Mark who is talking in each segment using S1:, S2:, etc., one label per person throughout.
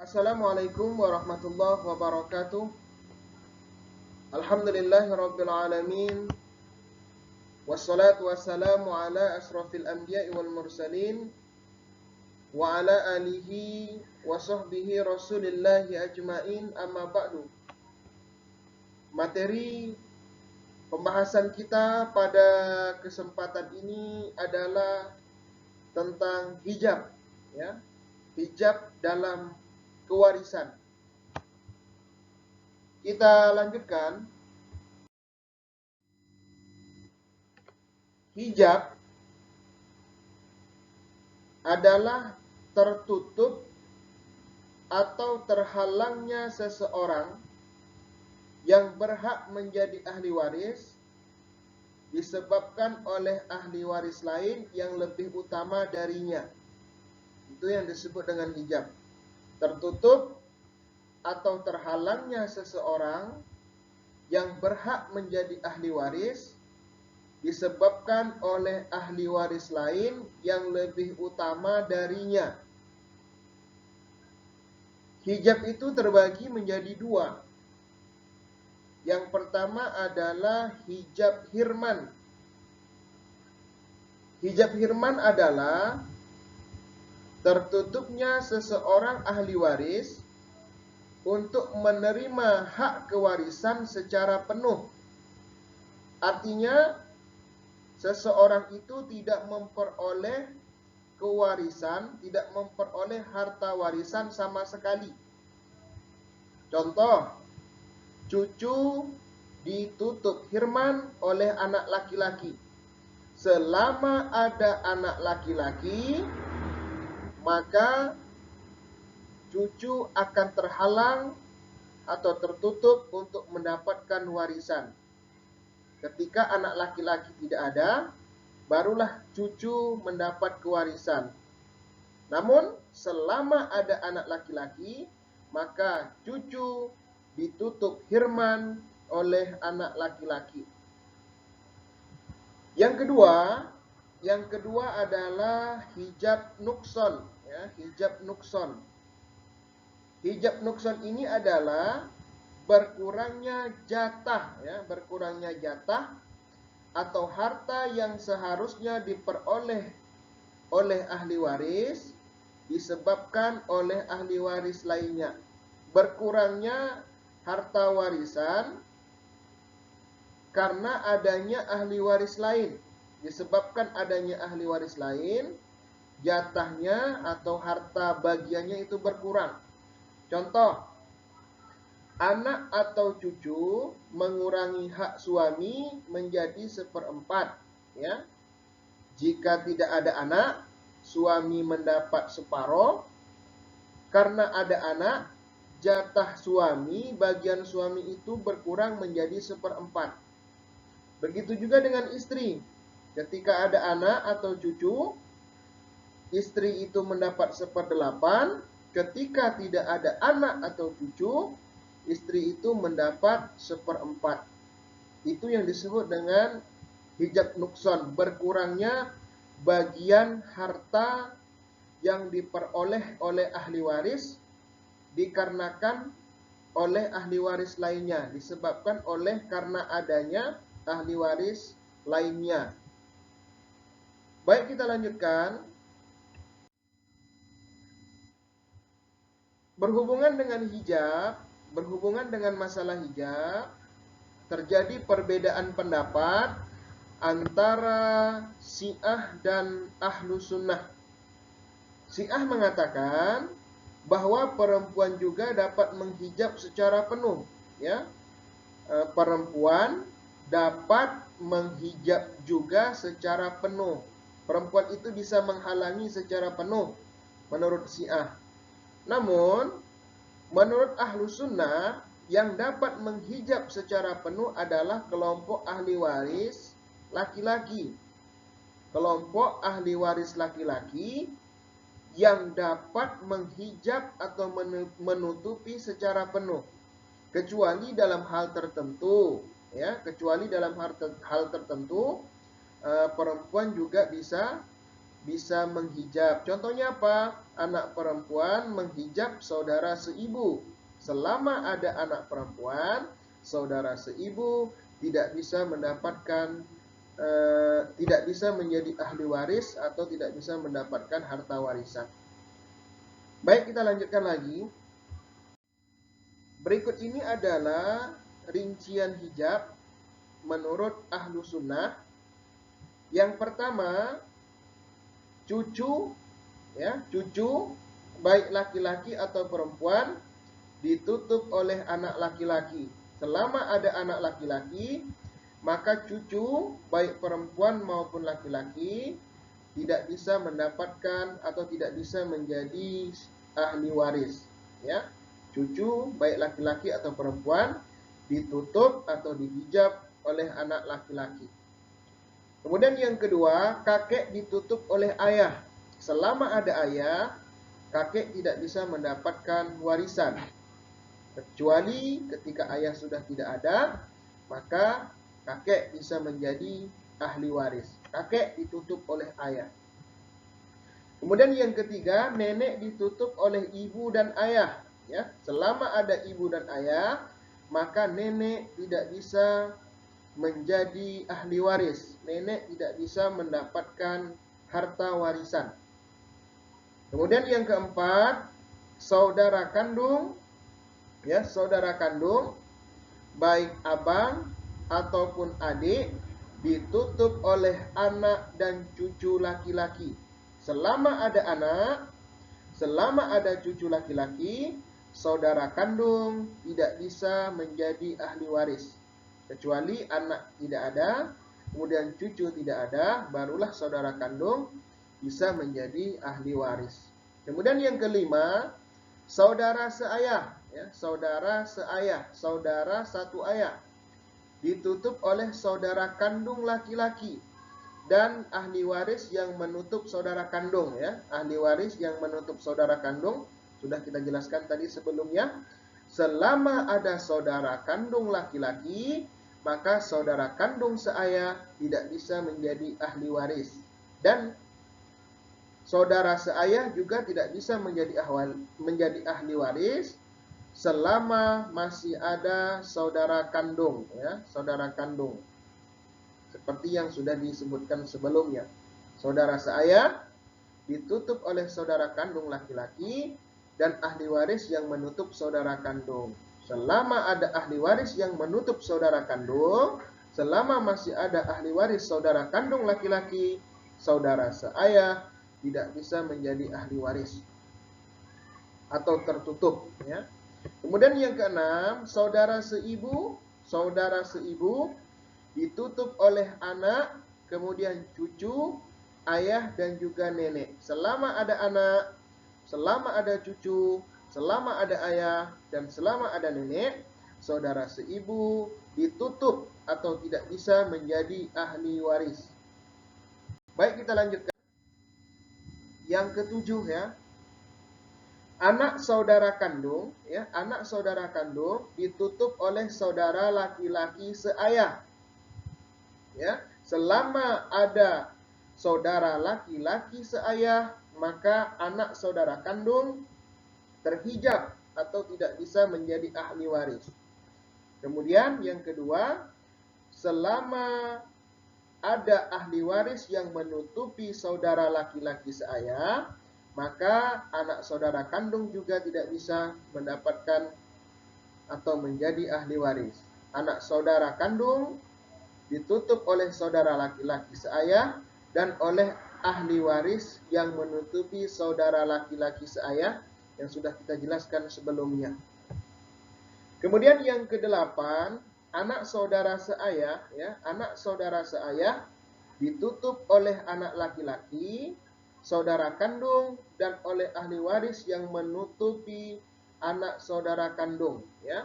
S1: Assalamualaikum warahmatullahi wabarakatuh. Alhamdulillahirabbil alamin. Wassalatu wassalamu ala asrafil anbiya'i wal mursalin wa ala alihi wa sahbihi rasulillahi ajmain, amma ba'du. Materi pembahasan kita pada kesempatan ini adalah tentang hijab, ya. Hijab dalam kewarisan. Kita lanjutkan. Hijab adalah tertutup atau terhalangnya seseorang yang berhak menjadi ahli waris disebabkan oleh ahli waris lain yang lebih utama darinya. Itu yang disebut dengan hijab. Tertutup atau terhalangnya seseorang yang berhak menjadi ahli waris disebabkan oleh ahli waris lain yang lebih utama darinya. Hijab itu terbagi menjadi dua. Yang pertama adalah hijab hirman. Hijab hirman adalah tertutupnya seseorang ahli waris untuk menerima hak kewarisan secara penuh. Artinya, seseorang itu tidak memperoleh kewarisan, tidak memperoleh harta warisan sama sekali. Contoh, cucu ditutup hirman oleh anak laki-laki. Selama ada anak laki-laki, maka cucu akan terhalang atau tertutup untuk mendapatkan warisan. Ketika anak laki-laki tidak ada, barulah cucu mendapat kewarisan. Namun, selama ada anak laki-laki, maka cucu ditutup hirman oleh anak laki-laki. Yang kedua adalah hijab nukson, ya, hijab nukson. Hijab nukson ini adalah berkurangnya jatah, ya, berkurangnya jatah atau harta yang seharusnya diperoleh oleh ahli waris disebabkan oleh ahli waris lainnya. Berkurangnya harta warisan karena adanya ahli waris lain. Disebabkan adanya ahli waris lain, jatahnya atau harta bagiannya itu berkurang. Contoh, anak atau cucu mengurangi hak suami menjadi 1/4, ya. Jika tidak ada anak, suami mendapat separuh. Karena ada anak, jatah suami, bagian suami itu berkurang menjadi 1/4. Begitu juga dengan istri. Ketika ada anak atau cucu, istri itu mendapat 1/8. Ketika tidak ada anak atau cucu, istri itu mendapat 1/4. Itu yang disebut dengan hijab nukson, berkurangnya bagian harta yang diperoleh oleh ahli waris dikarenakan oleh ahli waris lainnya, disebabkan oleh karena adanya ahli waris lainnya. Baik, kita lanjutkan. Berhubungan dengan masalah hijab, terjadi perbedaan pendapat antara Syiah dan Ahlu Sunnah. Syiah mengatakan bahwa perempuan juga dapat menghijab secara penuh, ya. Perempuan dapat menghijab juga secara penuh. Perempuan itu bisa menghalangi secara penuh menurut Syiah. Namun, menurut Ahlu Sunnah, yang dapat menghijab secara penuh adalah kelompok ahli waris laki-laki. Kelompok ahli waris laki-laki yang dapat menghijab atau menutupi secara penuh, kecuali dalam hal tertentu, ya. Kecuali dalam hal tertentu, perempuan juga bisa bisa menghijab. Contohnya apa? Anak perempuan menghijab saudara seibu. Selama ada anak perempuan, saudara seibu tidak bisa mendapatkan tidak bisa menjadi ahli waris atau tidak bisa mendapatkan harta warisan. Baik, kita lanjutkan lagi. Berikut ini adalah rincian hijab menurut ahlu sunnah. Yang pertama, cucu, ya, cucu baik laki-laki atau perempuan ditutup oleh anak laki-laki. Selama ada anak laki-laki, maka cucu baik perempuan maupun laki-laki tidak bisa mendapatkan atau tidak bisa menjadi ahli waris, ya. Cucu baik laki-laki atau perempuan ditutup atau dihijab oleh anak laki-laki. Kemudian yang kedua, kakek ditutup oleh ayah. Selama ada ayah, kakek tidak bisa mendapatkan warisan. Kecuali ketika ayah sudah tidak ada, maka kakek bisa menjadi ahli waris. Kakek ditutup oleh ayah. Kemudian yang ketiga, nenek ditutup oleh ibu dan ayah. Ya, selama ada ibu dan ayah, maka nenek tidak bisa menjadi ahli waris. Nenek tidak bisa mendapatkan harta warisan. Kemudian yang keempat, saudara kandung, ya, saudara kandung, baik abang ataupun adik, ditutup oleh anak dan cucu laki-laki. Selama ada anak, selama ada cucu laki-laki, saudara kandung tidak bisa menjadi ahli waris. Kecuali anak tidak ada, kemudian cucu tidak ada, barulah saudara kandung bisa menjadi ahli waris. Kemudian yang kelima, saudara seayah, ya, saudara seayah, saudara satu ayah, ditutup oleh saudara kandung laki-laki dan ahli waris yang menutup saudara kandung, ya. Ahli waris yang menutup saudara kandung sudah kita jelaskan tadi sebelumnya. Selama ada saudara kandung laki-laki, maka saudara kandung seayah tidak bisa menjadi ahli waris. Dan saudara seayah juga tidak bisa menjadi ahli waris selama masih ada saudara kandung, ya, saudara kandung. Seperti yang sudah disebutkan sebelumnya. Saudara seayah ditutup oleh saudara kandung laki-laki dan ahli waris yang menutup saudara kandung. Selama ada ahli waris yang menutup saudara kandung, selama masih ada ahli waris saudara kandung laki-laki, saudara seayah tidak bisa menjadi ahli waris atau tertutup, ya. Kemudian yang keenam, saudara seibu ditutup oleh anak, kemudian cucu, ayah dan juga nenek. Selama ada anak, selama ada cucu, selama ada ayah dan selama ada nenek, saudara seibu ditutup atau tidak bisa menjadi ahli waris. Baik, kita lanjutkan. Yang ketujuh, ya. Anak saudara kandung, ya, anak saudara kandung ditutup oleh saudara laki-laki seayah. Ya, selama ada saudara laki-laki seayah, maka anak saudara kandung terhijab atau tidak bisa menjadi ahli waris. Kemudian yang kedua, selama ada ahli waris yang menutupi saudara laki-laki seayah, maka anak saudara kandung juga tidak bisa mendapatkan atau menjadi ahli waris. Anak saudara kandung ditutup oleh saudara laki-laki seayah dan oleh ahli waris yang menutupi saudara laki-laki seayah yang sudah kita jelaskan sebelumnya. Kemudian yang kedelapan, anak saudara seayah, ya, anak saudara seayah ditutup oleh anak laki-laki, saudara kandung dan oleh ahli waris yang menutupi anak saudara kandung, ya.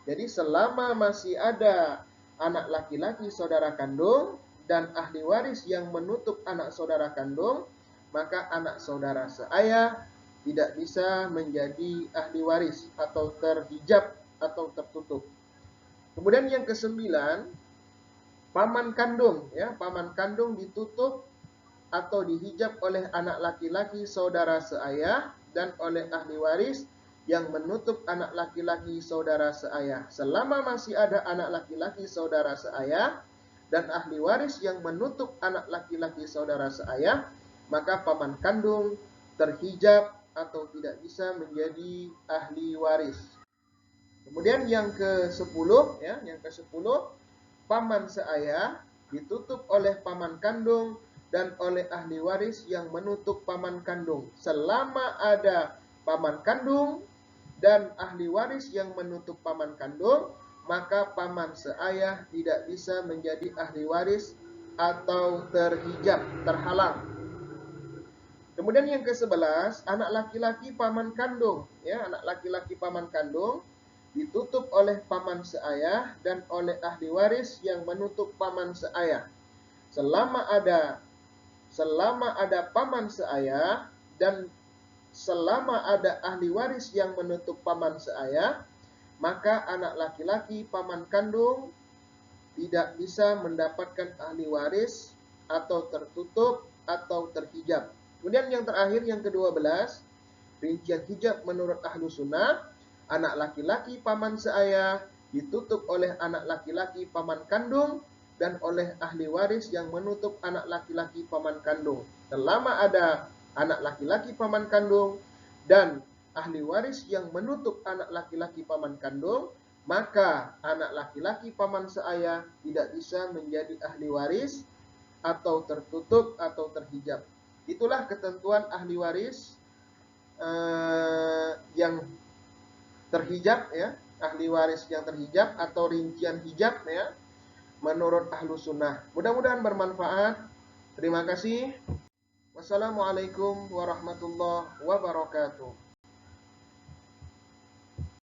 S1: Jadi selama masih ada anak laki-laki saudara kandung dan ahli waris yang menutup anak saudara kandung, maka anak saudara seayah tidak bisa menjadi ahli waris atau terhijab atau tertutup. Kemudian yang kesembilan, paman kandung, ya, paman kandung ditutup atau dihijab oleh anak laki-laki saudara seayah dan oleh ahli waris yang menutup anak laki-laki saudara seayah. Selama masih ada anak laki-laki saudara seayah dan ahli waris yang menutup anak laki-laki saudara seayah, maka paman kandung terhijab atau tidak bisa menjadi ahli waris. Kemudian yang ke-10 ya, yang ke-10, paman seayah ditutup oleh paman kandung dan oleh ahli waris yang menutup paman kandung. Selama ada paman kandung dan ahli waris yang menutup paman kandung, maka paman seayah tidak bisa menjadi ahli waris atau terhijab, terhalang. Kemudian yang ke-11, anak laki-laki paman kandung, ya, anak laki-laki paman kandung ditutup oleh paman seayah dan oleh ahli waris yang menutup paman seayah. Selama ada paman seayah dan selama ada ahli waris yang menutup paman seayah, maka anak laki-laki paman kandung tidak bisa mendapatkan ahli waris atau tertutup atau terhijab. Kemudian yang terakhir, yang ke-12, rincian hijab menurut ahlu sunnah, anak laki-laki paman seayah ditutup oleh anak laki-laki paman kandung dan oleh ahli waris yang menutup anak laki-laki paman kandung. Selama ada anak laki-laki paman kandung dan ahli waris yang menutup anak laki-laki paman kandung, maka anak laki-laki paman seayah tidak bisa menjadi ahli waris atau tertutup atau terhijab. Itulah ketentuan ahli waris yang terhijab, ya, ahli waris yang terhijab atau rincian hijab, ya, menurut ahlu sunnah. Mudah-mudahan bermanfaat. Terima kasih. Wassalamualaikum warahmatullahi wabarakatuh.